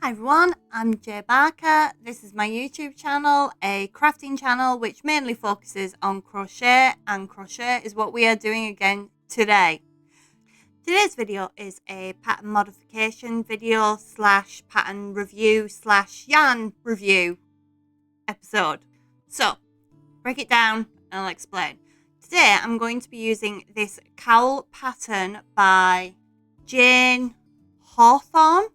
Hi everyone, I'm Jay Barker. This is my YouTube channel, a crafting channel which mainly focuses on crochet, and crochet is what we are doing again today. Today's video is a pattern modification video slash pattern review slash yarn review episode. So, break it down and I'll explain. Today I'm going to be using this cowl pattern by Jane Hawthorne.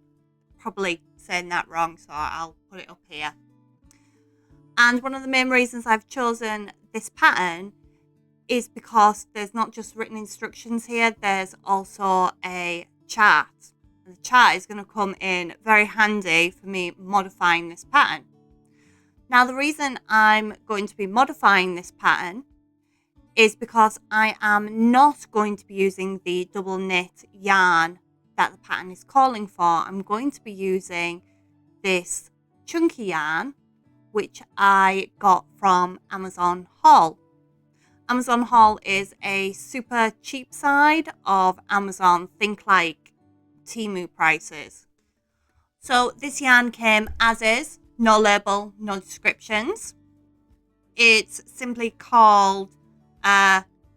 Probably saying that wrong, so I'll put it up here. And one of the main reasons I've chosen this pattern is because there's not just written instructions here, there's also a chart. And the chart is going to come in very handy for me modifying this pattern. Now the reason I'm going to be modifying this pattern is because I am not going to be using the double knit yarn that the pattern is calling for. I'm going to be using this chunky yarn which I got from Amazon haul. Amazon haul is a super cheap side of Amazon, think like Temu prices. So this yarn came as is, no label, no descriptions. It's simply called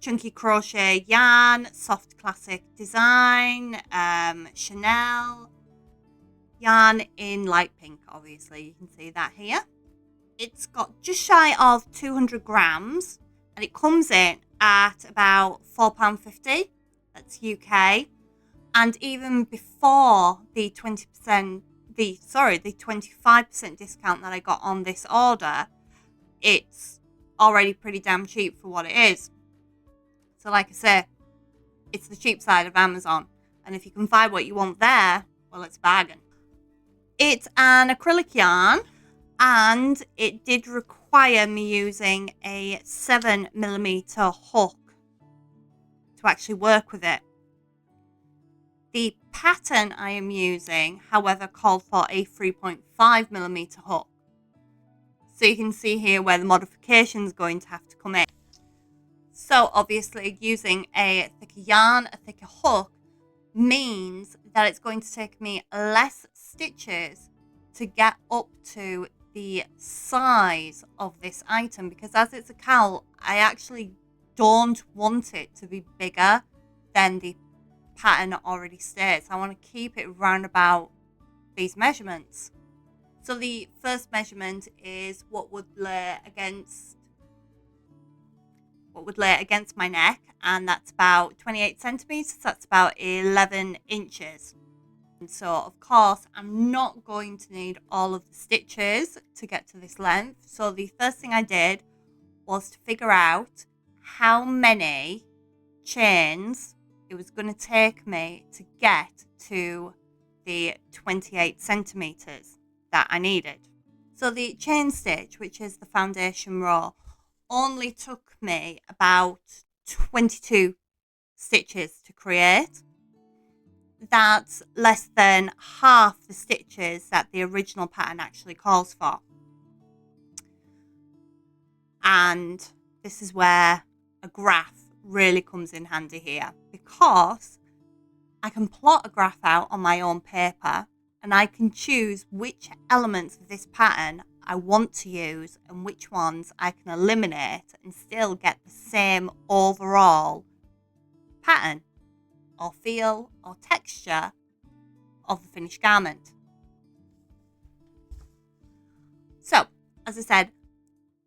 Chunky Crochet Yarn, Soft Classic Design, Chanel yarn in light pink, obviously. You can see that here. It's got just shy of 200 grams and it comes in at about £4.50. That's UK. And even before the 25% discount that I got on this order, it's already pretty damn cheap for what it is. So like I say, it's the cheap side of Amazon. And if you can find what you want there, well, it's a bargain. It's an acrylic yarn and it did require me using a 7mm hook to actually work with it. The pattern I am using, however, called for a 3.5mm hook. So you can see here where the modification is going to have to come in. So obviously using a thicker yarn, a thicker hook, means that it's going to take me less stitches to get up to the size of this item, because as it's a cowl, I actually don't want it to be bigger than the pattern already states. I want to keep it round about these measurements. So the first measurement is what would lay against my neck, and that's about 28 centimeters. That's about 11 inches. And so of course I'm not going to need all of the stitches to get to this length. So the first thing I did was to figure out how many chains it was going to take me to get to the 28 centimeters that I needed. So the chain stitch, which is the foundation row, only took me about 22 stitches to create. That's less than half the stitches that the original pattern actually calls for. And this is where a graph really comes in handy here, because I can plot a graph out on my own paper and I can choose which elements of this pattern I want to use and which ones I can eliminate and still get the same overall pattern or feel or texture of the finished garment. So, as I said,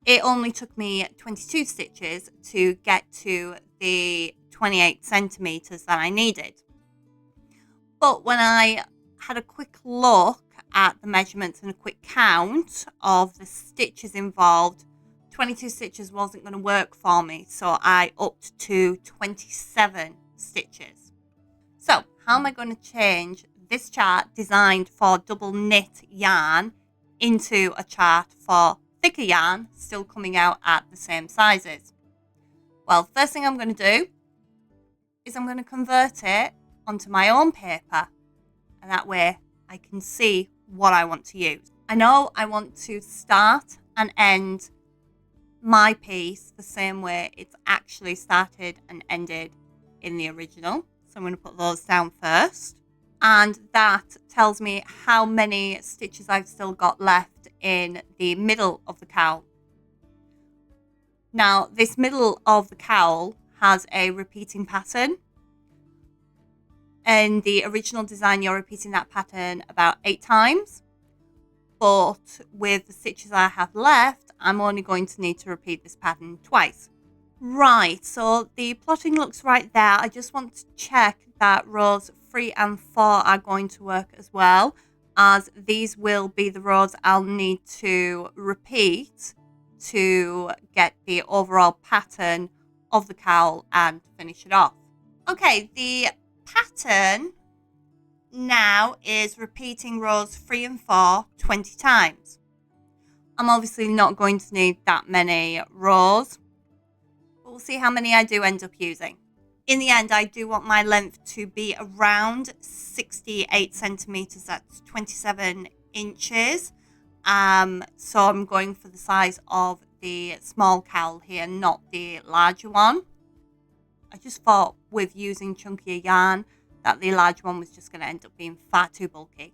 it only took me 22 stitches to get to the 28 centimeters that I needed. But when I had a quick look at the measurements and a quick count of the stitches involved, 22 stitches wasn't going to work for me, so I upped to 27 stitches. So how am I going to change this chart designed for double knit yarn into a chart for thicker yarn, still coming out at the same sizes? Well, first thing I'm going to do is I'm going to convert it onto my own paper, and that way I can see what I want to use. I know I want to start and end my piece the same way it's actually started and ended in the original. So I'm going to put those down first. and that tells me how many stitches I've still got left in the middle of the cowl. Now, this middle of the cowl has a repeating pattern. In the original design, you're repeating that pattern about 8 times. But with the stitches I have left, I'm only going to need to repeat this pattern twice. Right, so the plotting looks right there. I just want to check that rows 3 and 4 are going to work as well, as these will be the rows I'll need to repeat to get the overall pattern of the cowl and finish it off. Okay, the pattern now is repeating rows 3 and 4 20 times. I'm obviously not going to need that many rows, but we'll see how many I do end up using. In the end, I do want my length to be around 68 centimeters, that's 27 inches. So I'm going for the size of the small cowl here, not the larger one. I just thought with using chunkier yarn that the large one was just going to end up being far too bulky.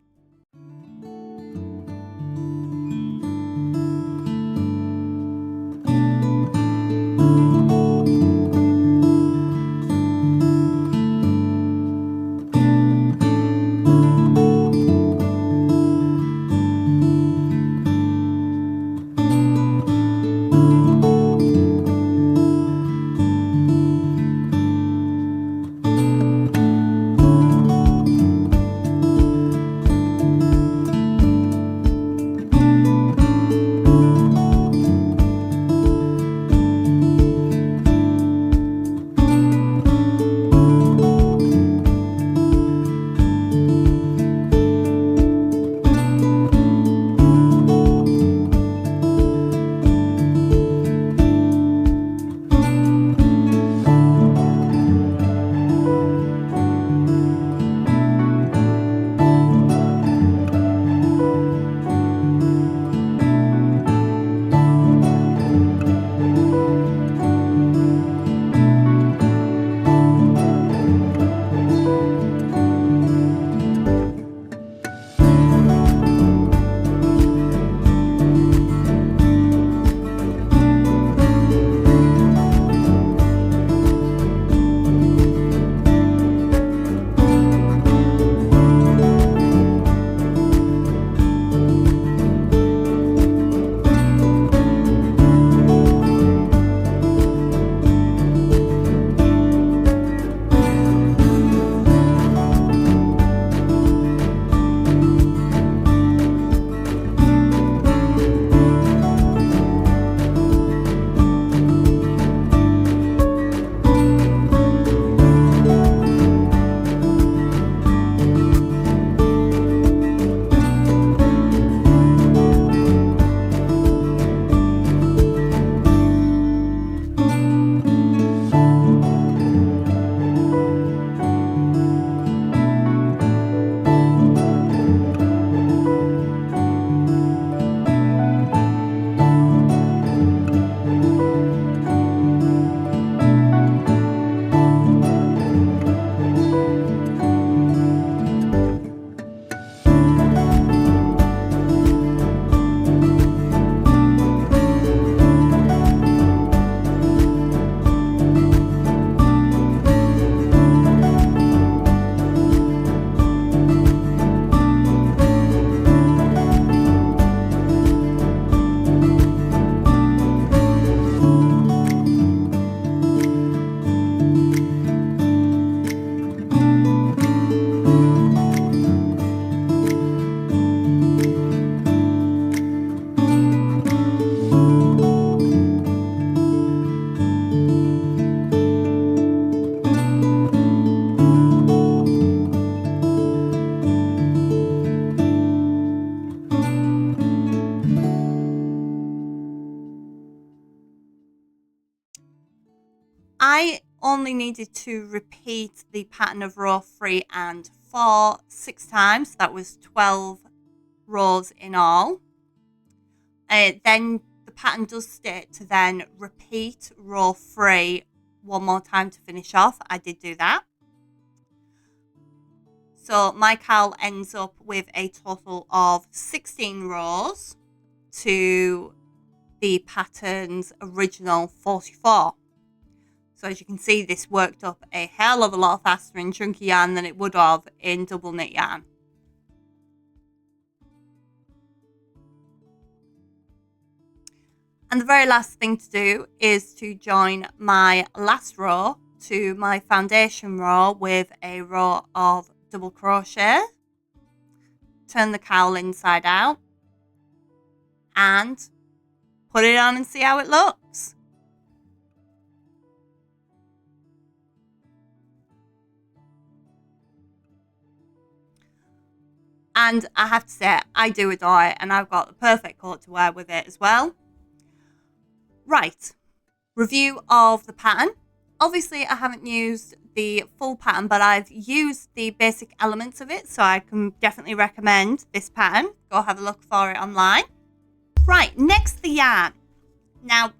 I only needed to repeat the pattern of row 3 and 4 6 times. That was 12 rows in all. Then the pattern does state to then repeat row 3 one more time to finish off. I did do that. So my cowl ends up with a total of 16 rows to the pattern's original 44. So as you can see, this worked up a hell of a lot faster in chunky yarn than it would have in double knit yarn. And the very last thing to do is to join my last row to my foundation row with a row of double crochet. Turn the cowl inside out and put it on and see how it looks. And I have to say, I do adore it, and I've got the perfect coat to wear with it as well. Right, review of the pattern. Obviously, I haven't used the full pattern, but I've used the basic elements of it, so I can definitely recommend this pattern. Go have a look for it online. Right, next the yarn. Now,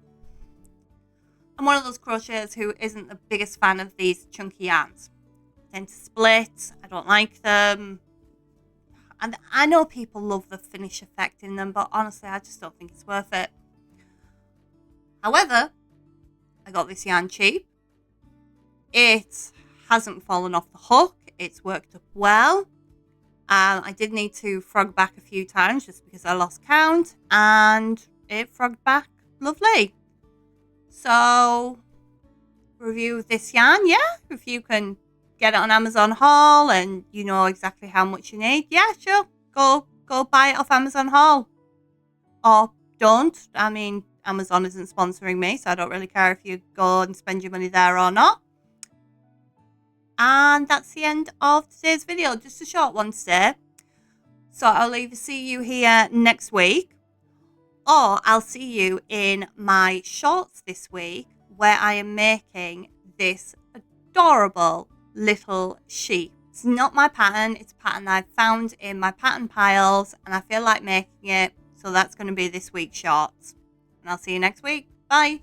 I'm one of those crocheters who isn't the biggest fan of these chunky yarns. They tend to split, I don't like them. And I know people love the finish effect in them, but honestly, I just don't think it's worth it. However, I got this yarn cheap. It hasn't fallen off the hook. It's worked up well. I did need to frog back a few times just because I lost count, and it frogged back lovely. So, review of this yarn, yeah. If you can get it on Amazon haul and you know exactly how much you need, yeah, sure. Go buy it off Amazon haul. Or don't. I mean, Amazon isn't sponsoring me, so I don't really care if you go and spend your money there or not. And that's the end of today's video. Just a short one today. So I'll either see you here next week, or I'll see you in my shorts this week, where I am making this adorable little sheep. It's not my pattern. It's a pattern I found in my pattern piles, and I feel like making it. So that's going to be this week's shorts. And I'll see you next week. Bye.